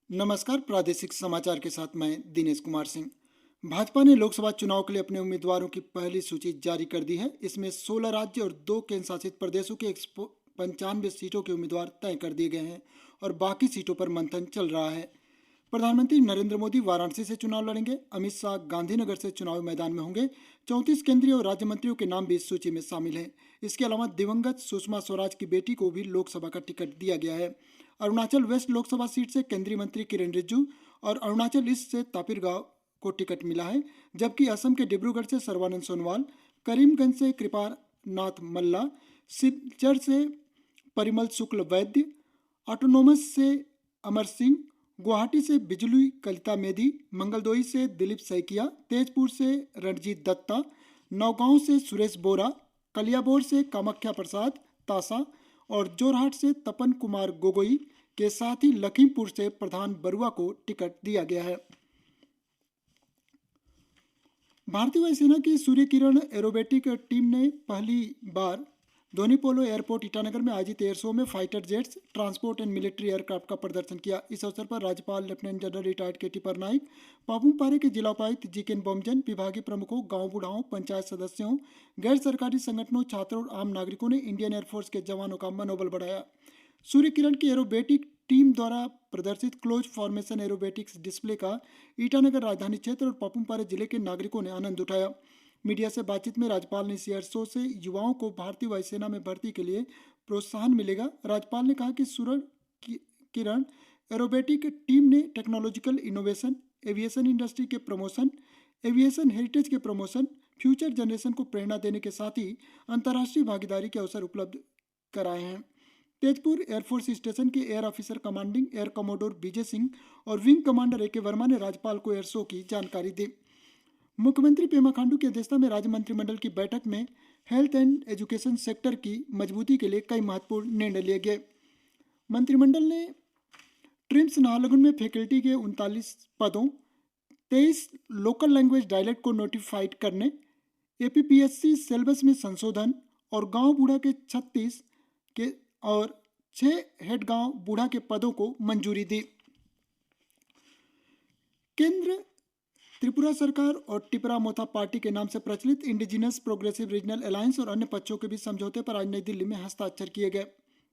नमस्कार। प्रादेशिक समाचार के साथ मैं दिनेश कुमार सिंह। भाजपा ने लोकसभा चुनाव के लिए अपने उम्मीदवारों की पहली सूची जारी कर दी है। इसमें 16 राज्य और 2 केंद्र शासित प्रदेशों के 195 सीटों के उम्मीदवार तय कर दिए गए हैं और बाकी सीटों पर मंथन चल रहा है। प्रधानमंत्री नरेंद्र मोदी वाराणसी से चुनाव लड़ेंगे। अमित शाह गांधीनगर से चुनावी मैदान में होंगे। 34 केंद्रीय और राज्य मंत्रियों के नाम भी इस सूची में शामिल हैं। इसके अलावा दिवंगत सुषमा स्वराज की बेटी को भी लोकसभा का टिकट दिया गया है। अरुणाचल वेस्ट लोकसभा सीट से केंद्रीय मंत्री किरेन रिजिजू और अरुणाचल ईस्ट से तापिर गाव को टिकट मिला है, जबकि असम के डिब्रूगढ़ से सर्बानंद सोनोवाल, करीमगंज से कृपानाथ मल्ला, सिलचर से परिमल शुक्ल वैद्य, ऑटोनोमस से अमर सिंह, गुवाहाटी से बिजली कलिता मेदी, मंगलदोई से दिलीप सैकिया, तेजपुर से रणजीत दत्ता, नौगांव से सुरेश बोरा, कलियाबोर से कामाख्या प्रसाद तासा और जोरहाट से तपन कुमार गोगोई के साथ ही लखीमपुर से प्रधान बरुआ को टिकट दिया गया है। भारतीय वायुसेना की सूर्य किरण एरोबेटिक टीम ने पहली बार धोनीपोलो एयरपोर्ट ईटानगर में आयोजित एयर शो में fighter jets, transport and military aircraft का प्रदर्शन किया। इस अवसर पर राज्यपाल लेफ्टिनेंट जनरल रिटायर्ड केटी परनाइक, पापुम पारे के जिला उपायुक्त जीकेन बोमजन, विभागीय प्रमुखों, गांव बुढ़ाओं, पंचायत सदस्यों, गैर सरकारी संगठनों, छात्रों और आम नागरिकों ने इंडियन एयरफोर्स के जवानों का मनोबल बढ़ाया। सूर्य किरण की एरोबेटिक टीम द्वारा प्रदर्शित क्लोज फॉर्मेशन एरोबेटिक्स डिस्प्ले का ईटानगर राजधानी क्षेत्र और पापुम पारे जिले के नागरिकों ने आनंद उठाया। मीडिया से बातचीत में राज्यपाल ने इस एयर शो से युवाओं को भारतीय वायुसेना में भर्ती के लिए प्रोत्साहन मिलेगा। राज्यपाल ने कहा कि सूर्य किरण एरोबेटिक टीम ने टेक्नोलॉजिकल इनोवेशन, एविएशन इंडस्ट्री के प्रमोशन, एविएशन हेरिटेज के प्रमोशन, फ्यूचर जनरेशन को प्रेरणा देने के साथ ही अंतर्राष्ट्रीय भागीदारी के अवसर उपलब्ध कराए हैं। तेजपुर एयरफोर्स स्टेशन के air officer commanding air commodore Vijay Singh और विंग कमांडर ए.के. वर्मा ने राज्यपाल को एयर शो की जानकारी दी। मुख्यमंत्री पेमा खांडू की अध्यक्षता में राज्य मंत्रिमंडल की बैठक में हेल्थ एंड एजुकेशन सेक्टर की मजबूती के लिए कई महत्वपूर्ण निर्णय लिए गए। मंत्रिमंडल ने ट्रिम्स नाहरलगुन में फैकल्टी के 39 पदों, 23 लोकल लैंग्वेज डायलेक्ट को नोटिफाइड करने, एपीपीएससी सिलेबस में संशोधन और गांव बूढ़ा के 36 के और 6 हेड गांव बूढ़ा के पदों को मंजूरी दी। केंद्र, त्रिपुरा सरकार और टिपरा मोथा पार्टी के नाम से प्रचलित इंडिजिनस प्रोग्रेसिव रीजनल अलायंस और अन्य पक्षों के बीच समझौते पर आज नई दिल्ली में हस्ताक्षर किए गए।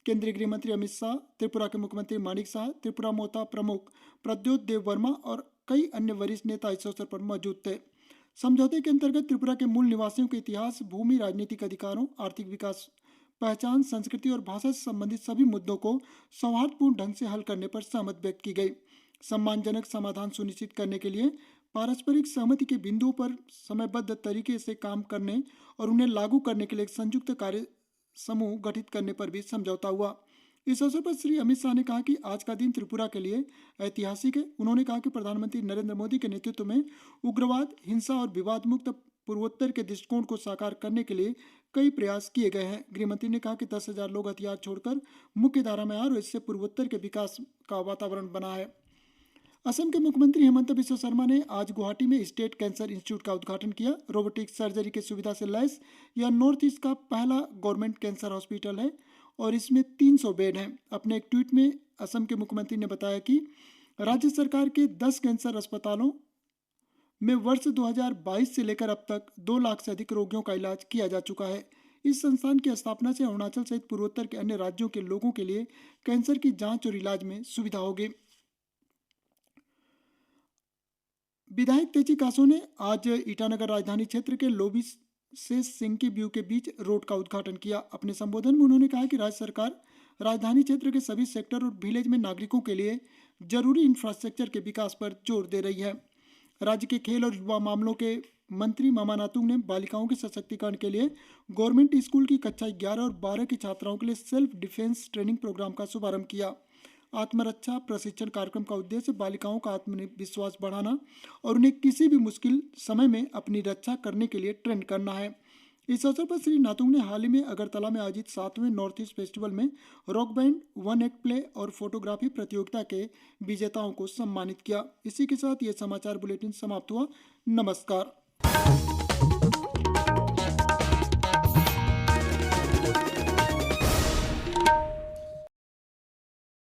केंद्रीय गृह मंत्री अमित शाह, त्रिपुरा के मुख्यमंत्री मानिक शाह, त्रिपुरा मोथा प्रमुख प्रद्योत देव वर्मा और कई अन्य वरिष्ठ नेता इस अवसर पर मौजूद थे। समझौते के अंतर्गत त्रिपुरा के मूल निवासियों के इतिहास, भूमि, राजनीतिक अधिकारों, आर्थिक विकास, पहचान, संस्कृति और भाषा से संबंधित सभी मुद्दों को सौहार्दपूर्ण ढंग से हल करने पर सहमति व्यक्त की गई। सम्मानजनक समाधान सुनिश्चित करने के लिए पारस्परिक सहमति के बिंदुओं पर समयबद्ध तरीके से काम करने और उन्हें लागू करने के लिए एक संयुक्त कार्य समूह गठित करने पर भी समझौता हुआ। इस अवसर पर श्री अमित शाह ने कहा कि आज का दिन त्रिपुरा के लिए ऐतिहासिक है। उन्होंने कहा कि प्रधानमंत्री नरेंद्र मोदी के नेतृत्व में उग्रवाद, हिंसा और विवाद मुक्त पूर्वोत्तर के दृष्टिकोण को साकार करने के लिए कई प्रयास किए गए हैं। गृहमंत्री ने कहा कि 10,000 लोग हथियार छोड़कर मुख्य धारा में आए और इससे पूर्वोत्तर के विकास का वातावरण बना है। असम के मुख्यमंत्री हेमंत बिस्वा शर्मा ने आज गुवाहाटी में स्टेट कैंसर इंस्टीट्यूट का उद्घाटन किया। रोबोटिक सर्जरी की सुविधा से लैस यह नॉर्थ ईस्ट का पहला गवर्नमेंट कैंसर हॉस्पिटल है और इसमें 300 बेड हैं। अपने एक ट्वीट में असम के मुख्यमंत्री ने बताया कि राज्य सरकार के 10 कैंसर अस्पतालों में वर्ष 2022 से लेकर अब तक 2 लाख से अधिक रोगियों का इलाज किया जा चुका है। इस संस्थान की स्थापना से अरुणाचल सहित पूर्वोत्तर के अन्य राज्यों के लोगों के लिए कैंसर की जांच और इलाज में सुविधा होगी। विधायक तेची कासो ने आज ईटानगर राजधानी क्षेत्र के लोबी से सिंकी व्यू के बीच रोड का उद्घाटन किया। अपने संबोधन में उन्होंने कहा कि राज्य सरकार राजधानी क्षेत्र के सभी सेक्टर और विलेज में नागरिकों के लिए जरूरी इंफ्रास्ट्रक्चर के विकास पर जोर दे रही है। राज्य के खेल और युवा मामलों के मंत्री मामा नातुंग ने बालिकाओं के सशक्तिकरण के लिए गवर्नमेंट स्कूल की कक्षा 11 और 12 की छात्राओं के लिए सेल्फ डिफेंस ट्रेनिंग प्रोग्राम का शुभारंभ किया। आत्मरक्षा प्रशिक्षण कार्यक्रम का उद्देश्य बालिकाओं का आत्मविश्वास बढ़ाना और उन्हें किसी भी मुश्किल समय में अपनी रक्षा करने के लिए ट्रेन करना है। इस अवसर पर श्री नातुंग ने हाल ही में अगरतला में आयोजित 7वें नॉर्थ ईस्ट फेस्टिवल में rock band, one act play और फोटोग्राफी प्रतियोगिता के विजेताओं को सम्मानित किया। इसी के साथ ये समाचार बुलेटिन समाप्त हुआ। नमस्कार।